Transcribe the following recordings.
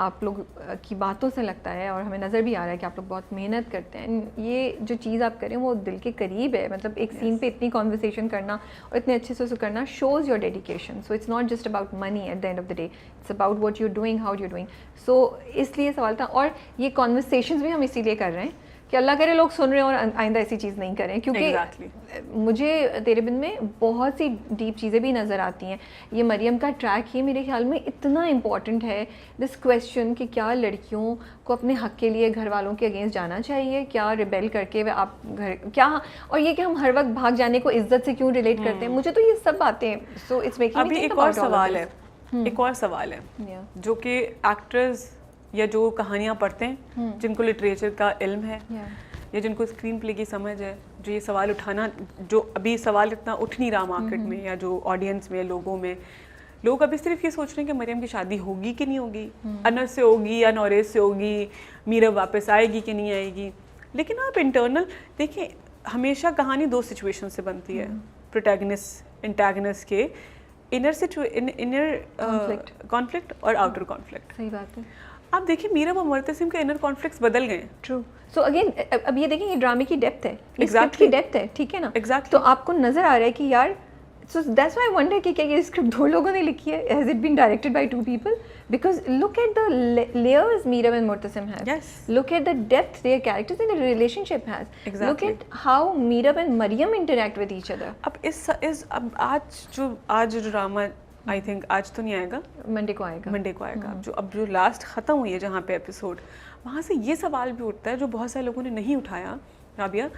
आप लोग की बातों से लगता है और हमें नज़र भी आ रहा है कि आप लोग बहुत मेहनत करते हैं। ये जो चीज़ आप करें वो दिल के करीब है, मतलब एक सीन पे इतनी कॉन्वर्सेशन करना और इतने अच्छे से उसे करना shows your dedication. So it's not just about money at the end of the day, it's about what you doing, how you doing. So इसलिए सवाल था, और ये कॉन्वर्सेशंस भी हम इसीलिए कर रहे हैं कि अल्लाह करे लोग सुन रहे हैं और आइंदा ऐसी चीज़ नहीं करें, क्योंकि मुझे तेरे बिन में बहुत सी डीप चीज़ें भी नज़र आती हैं। ये मरियम का ट्रैक ही मेरे ख्याल में इतना इम्पॉर्टेंट है, दिस क्वेश्चन कि क्या लड़कियों को अपने हक़ के लिए घर वालों के अगेंस्ट जाना चाहिए, क्या रिबेल करके वे आप घर क्या, और ये कि हम हर वक्त भाग जाने को इज्जत से क्यों रिलेट करते हैं। मुझे तो ये सब बातें, so it's making me think about all of this. एक और सवाल है जो कि एक्टर्स या जो कहानियाँ पढ़ते हैं, जिनको लिटरेचर का इल्म है या जिनको स्क्रीन प्ले की समझ है, जो ये सवाल उठाना, जो अभी सवाल इतना उठ नहीं रहा मार्केट में या जो ऑडियंस में, लोगों में, लोग अभी सिर्फ ये सोच रहे हैं कि मरियम की शादी होगी कि नहीं होगी, अनस से होगी या नौरेज से होगी, मीरब वापस आएगी कि नहीं आएगी। लेकिन आप इंटरनल देखिए, हमेशा कहानी दो सिचुएशन से बनती है, प्रोटैगनिस्ट एंटागनिस्ट के इनर कॉन्फ्लिक्ट और आउटर कॉन्फ्लिक्ट। सही बात है। आप देखिए मीरब और मुर्तसिम के इनर कॉन्फ्लिक्ट्स बदल गए। ट्रू। सो अगेन अब ये देखिए, ये ड्रामे की डेप्थ है, स्क्रिप्ट की डेप्थ है, ठीक है ना। एग्जैक्टली। तो आपको नजर आ रहा है कि यार, so that's why I wonder कि क्या ये स्क्रिप्ट दो लोगों ने लिखी है, has it been directed by two people, because look at the layers Meerab and Murtasim have, look at the depth their characters in the relationship has, look at how Meerab and Mariam interact with each other. अब आज जो drama, I think आज तो नहीं आएगा, Monday को आएगा। अब जो लास्ट ख़त्म हुई है जहाँ पे एपिसोड, वहाँ से ये सवाल भी उठता है जो बहुत सारे लोगों ने नहीं उठाया राबिया,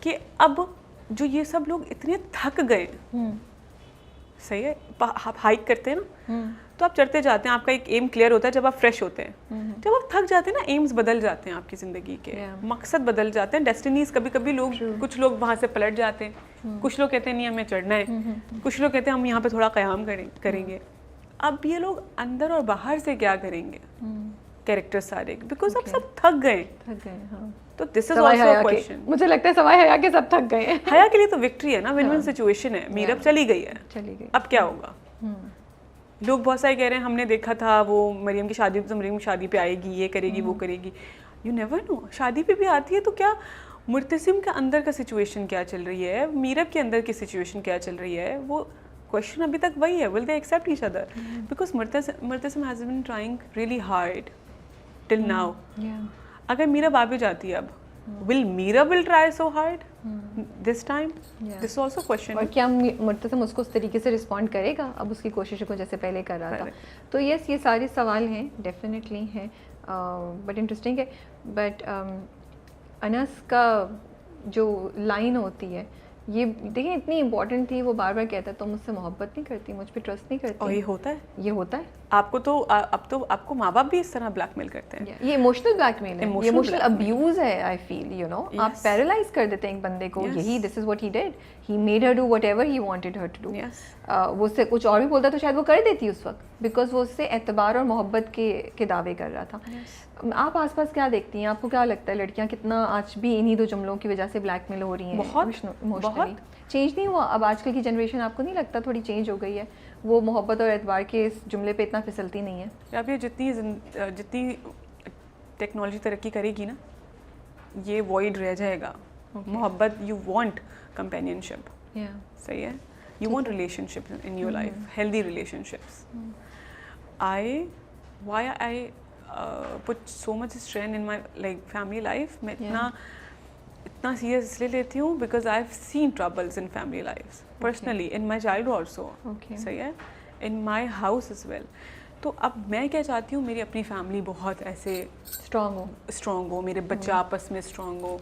कि अब जो ये सब लोग इतने थक गए, सही है, आप हाइक करते हैं ना, तो आप चढ़ते जाते हैं, आपका एक एम क्लियर होता है जब आप फ्रेश होते हैं। जब आप थक जाते हैं ना, एम्स बदल जाते हैं आपकी ज़िंदगी के, मकसद बदल जाते हैं, डेस्टिनीज कभी लोग, कुछ लोग वहाँ से पलट जाते हैं, कुछ लोग कहते हैं नहीं हमें चढ़ना है, कुछ लोग कहते हैं हम यहाँ पे थोड़ा क़याम करेंगे। अब ये लोग अंदर और बाहर से क्या करेंगे, कैरेक्टर सारे, बिकॉज अब सब थक गए। हाँ। तो this is also a question. मुझे लगता है सवाए हया के सब थक गए हैं। हया के लिए तो विक्ट्री है ना, विन विन सिचुएशन है। मीरब चली गई है, अब क्या होगा। लोग बहुत सारे कह रहे हैं हमने देखा था वो मरियम की शादी, तो मरियम की शादी पे आएगी, ये करेगी, वो करेगी, यू नेवर नो, शादी पे भी आती है। तो क्या मुर्तसिम के अंदर का सिचुएशन क्या चल रही है, मीरब के अंदर की सिचुएशन क्या चल रही है, वो क्वेश्चन अभी तक वही है, will they accept each other, because Murtasim has been trying really hard till now. अगर मीरब आ भी जाती है अब, will Meerab will try so hard this time? This is also question. और क्या मुर्तसिम उसको उस तरीके से रिस्पॉन्ड करेगा अब उसकी कोशिशों को जैसे पहले कर रहा था? तो यस, ये सारे सवाल हैं, डेफिनेटली हैं, बट इंटरेस्टिंग है। बट अनस का जो लाइन होती है, ये देखिए इतनी इंपॉर्टेंट थी, वो बार बार कहता है तुम मुझसे मोहब्बत नहीं करती, मुझ पे ट्रस्ट नहीं करती। और ये होता है आपको, तो अब तो आपको माँ बाप भी इस तरह ब्लैकमेल करते हैं। ये इमोशनल ब्लैकमेल है, ये इमोशनल अब्यूज है, आई फील, यू नो। आप पैरालाइज कर देते हैं एक बंदे को। यही this is what he did, he made her do whatever he wanted her to do. वो उससे कुछ और भी बोलता तो शायद वो कर देती उस वक्त, बिकॉज वो उससे एतबार और मोहब्बत के दावे कर रहा था। आप आसपास क्या देखती हैं, आपको क्या लगता है लड़कियां कितना आज भी इन्हीं दो जुमलों की वजह से ब्लैकमेल हो रही हैं? बहुत चेंज नहीं हुआ? अब आजकल की जनरेशन आपको नहीं लगता थोड़ी चेंज हो गई है? वो मोहब्बत और एतबार के इस जुमले पे इतना फिसलती नहीं है। अब ये जितनी टेक्नोलॉजी तरक्की करेगी ना, ये वॉइड रह जाएगा। मोहब्बत, यू वांट कंपेनियनशिप, सही है, you want relationship in your life, healthy relationships. Why I put so much strain in my like family life, मैं इतना सीरियस इसलिए लेती हूँ because I've seen troubles in family lives personally, in my childhood also, सही है, in my house as well। तो अब मैं क्या चाहती हूँ, मेरी अपनी फैमिली बहुत ऐसे स्ट्रॉन्ग हो, मेरे बच्चे आपस में स्ट्रॉन्ग हो,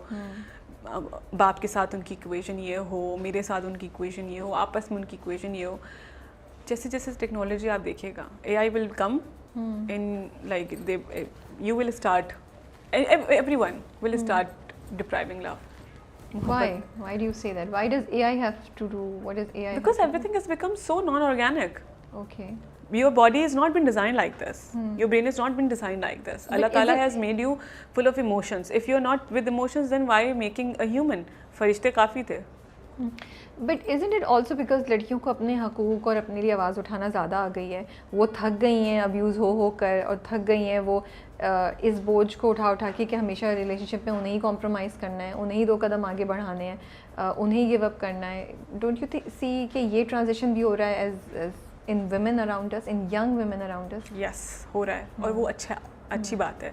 बाप के साथ उनकी इक्वेशन ये हो, मेरे साथ उनकी इक्वेशन ये हो, आपस में उनकी इक्वेशन ये हो। जैसे जैसे टेक्नोलॉजी आप देखिएगा, AI will come in, like you will start, everyone will start depriving love. Why do you say that? Why does AI have to do, what does AI because everything has become so non-organic. Okay. Your body has not been designed like this. Your brain has not been designed like this. Allah Ta'ala has made you full of emotions. If you're not with emotions, then why making a human? फरिश्ते काफ़ी थे, but isn't it also because लड़कियों को अपने हकूक़ और अपने लिए आवाज़ उठाना ज़्यादा आ गई है, वो थक गई हैं अब्यूज़ हो कर, और थक गई हैं वो इस बोझ को उठा उठा के कि हमेशा रिलेशनशिप में उन्हें ही कॉम्प्रोमाइज़ करना है, उन्हें ही 2 कदम आगे बढ़ाने हैं, उन्हें ही गिव अप करना है. डोंट यू सी कि ये ट्रांजिशन भी हो रहा है as in women around us, in young women around us? Yes, हो रहा है, और वो अच्छी बात है.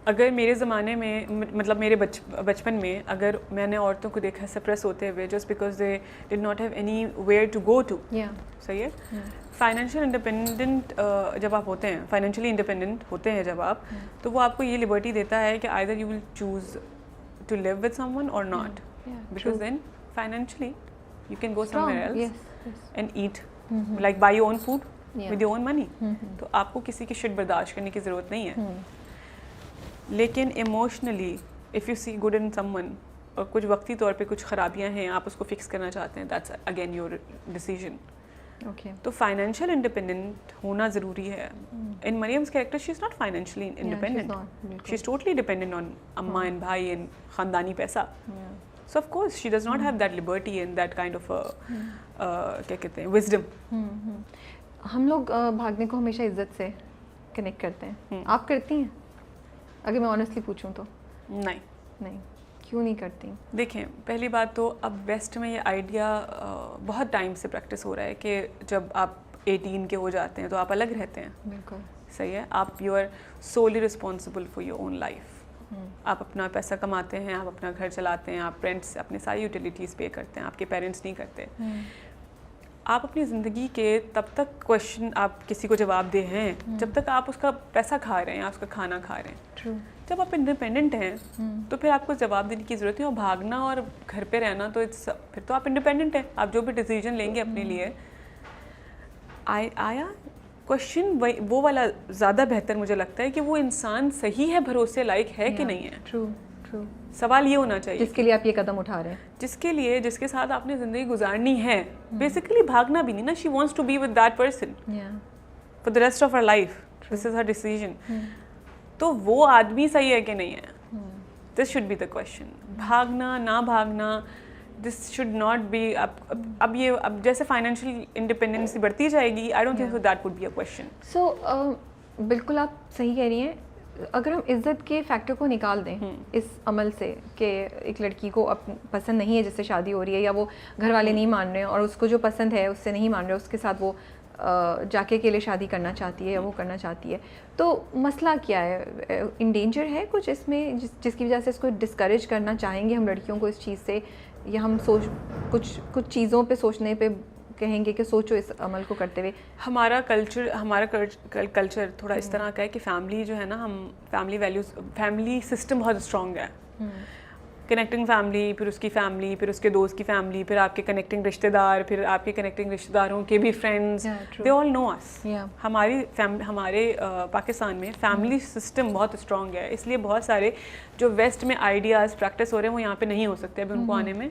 अगर मेरे ज़माने में, मतलब मेरे बचपन में, अगर मैंने औरतों को देखा सप्रेस होते हुए just because they did not have anywhere to go to, सही है. फाइनेंशियल इंडिपेंडेंट जब आप होते हैं, फाइनेंशियली इंडिपेंडेंट होते हैं जब आप, तो वो आपको ये लिबर्टी देता है कि either you will choose to live with someone और not, because then financially you can go somewhere else and eat, like buy your own food with your own money. तो आपको किसी की शिट बर्दाश्त करने की ज़रूरत नहीं है. लेकिन emotionally if you see good in someone, और कुछ वक्ती तौर पे कुछ ख़राबियाँ हैं, आप उसको फिक्स करना चाहते हैं, that's again your decision. Okay, तो फाइनेंशियल इंडिपेंडेंट होना ज़रूरी है. In Mariam's character she is not financially independent, she is totally dependent on अम्मा एंड भाई एंड ख़ानदानी पैसा. So of course she does not have that liberty and that kind of क्या कहते हैं, विजडम. हम लोग भागने को हमेशा इज्जत से कनेक्ट करते हैं. आप करती हैं? अगर मैं ऑनेस्टली पूछूं तो नहीं. क्यों नहीं करती? देखें, पहली बात तो अब वेस्ट में ये आइडिया बहुत टाइम से प्रैक्टिस हो रहा है कि जब आप 18 के हो जाते हैं तो आप अलग रहते हैं. बिल्कुल सही है. आप you are solely responsible for your own life. आप अपना पैसा कमाते हैं, आप अपना घर चलाते हैं, आप रेंट से अपनी सारी यूटिलिटीज़ पे करते हैं, आपके पेरेंट्स नहीं करते. आप अपनी ज़िंदगी के तब तक क्वेश्चन आप किसी को जवाब दे हैं जब तक आप उसका पैसा खा रहे हैं, आप उसका खाना खा रहे हैं. True. जब आप इंडिपेंडेंट हैं तो फिर आपको जवाब देने की ज़रूरत है. और भागना और घर पे रहना तो फिर तो आप इंडिपेंडेंट हैं. आप जो भी डिसीजन लेंगे अपने लिए, आया क्वेश्चन वो वाला ज़्यादा बेहतर मुझे लगता है कि वो इंसान सही है, भरोसे लायक है कि नहीं है. ट्रू. सवाल ये होना चाहिए जिसके लिए आप ये कदम उठा रहे हैं, जिसके साथ आपने ज़िंदगी गुजारनी है. बेसिकली भागना भी नहीं ना. She wants to be with that person for the rest of her life. This is her decision. तो वो आदमी सही है कि नहीं है, this should be the question. भागना ना भागना, दिस शुड नॉट बी. अब जैसे फाइनेंशियल इंडिपेंडेंसी बढ़ती जाएगी, I don't think so that would be a question. So बिल्कुल आप सही कह रही हैं. अगर हम इज़्ज़त के फैक्टर को निकाल दें इस अमल से कि एक लड़की को पसंद नहीं है जिससे शादी हो रही है, या वो घर वाले नहीं मान रहे हैं, और उसको जो पसंद है उससे नहीं मान रहे, उसके साथ वो जाके अकेले शादी करना चाहती है या वो करना चाहती है, तो मसला क्या है? इन डेंजर है कुछ इसमें जिसकी वजह से इसको डिस्करेज करना चाहेंगे हम लड़कियों को इस चीज़ से, या हम कुछ चीज़ों पे सोचने पे कहेंगे कि सोचो इस अमल को करते हुए? हमारा कल्चर थोड़ा इस तरह का है कि फैमिली जो है ना, हम फैमिली वैल्यूज़, फैमिली सिस्टम बहुत स्ट्रॉन्ग है. कनेक्टिंग फैमिली, फिर उसकी फैमिली, फिर उसके दोस्त की फैमिली, फिर आपके कनेक्टिंग रिश्तेदार, फिर आपके कनेक्टिंग रिश्तेदारों के भी friends, they all know us. हमारे पाकिस्तान में फैमिली सिस्टम बहुत स्ट्रॉन्ग है. इसलिए बहुत सारे जो वेस्ट में आइडियाज़ प्रैक्टिस हो रहे हैं वो यहाँ पे नहीं हो सकते अभी उनको आने में.